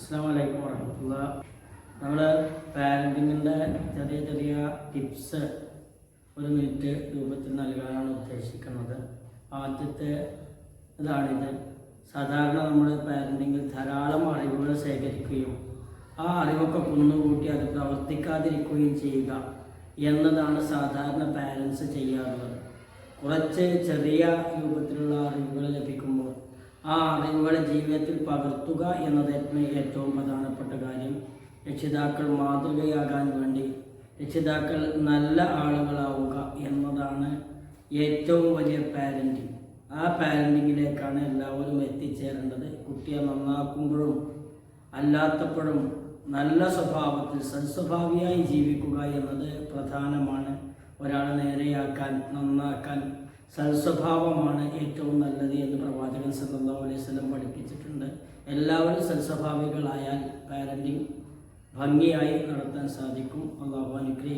അസ്സലാമു അലൈക്കും വറഹ്മത്തുള്ളാഹി. നമ്മൾ പാരൻറ്റിങ്ങിൻ്റെ ചെറിയ ചെറിയ ടിപ്സ് ഒരു മിനിറ്റ് രൂപത്തിൽ നൽകാനാണ് ഉദ്ദേശിക്കുന്നത്. ആദ്യത്തെ ഇതാണിത്. സാധാരണ നമ്മൾ പാരൻറ്റിങ്ങിൽ ധാരാളം അറിവുകൾ ശേഖരിക്കുകയും ആ അറിവൊക്കെ കുന്നുകൂട്ടി അത് പ്രവർത്തിക്കാതിരിക്കുകയും ചെയ്യുക എന്നതാണ് സാധാരണ പാരൻസ് ചെയ്യാറുള്ളത്. കുറച്ച് ചെറിയ രൂപത്തിലുള്ള അറിവുകൾ ലഭിക്കുമ്പോൾ ആ അറിവുകൾ ജീവിതത്തിൽ പകർത്തുക എന്നതാണ് ഏറ്റവും പ്രധാനപ്പെട്ട കാര്യം. രക്ഷിതാക്കൾ മാതൃകയാകാൻ വേണ്ടി രക്ഷിതാക്കൾ നല്ല ആളുകളാവുക എന്നതാണ് ഏറ്റവും വലിയ പാരൻറ്റിങ്. ആ പാരൻറ്റിങ്ങിലേക്കാണ് എല്ലാവരും എത്തിച്ചേരേണ്ടത്. കുട്ടിയെ നന്നാക്കുമ്പോഴും അല്ലാത്തപ്പോഴും നല്ല സ്വഭാവത്തിൽ സൽസ്വഭാവിയായി ജീവിക്കുക എന്നത് പ്രധാനമാണ്. ഒരാളെ നേരെയാക്കാൻ, നന്നാക്കാൻ സൽസ്വഭാവമാണ് ഏറ്റവും നല്ലത് എന്ന് പ്രവാചകൻ സല്ലല്ലാഹു അലൈഹി വസല്ലം പഠിപ്പിച്ചിട്ടുണ്ട്. എല്ലാവരും സൽസ്വഭാവികളായാൽ പാരൻറ്റിങ് ഭംഗിയായി നടത്താൻ സാധിക്കും. അല്ലാഹു അനുഗ്രഹിക്കട്ടെ.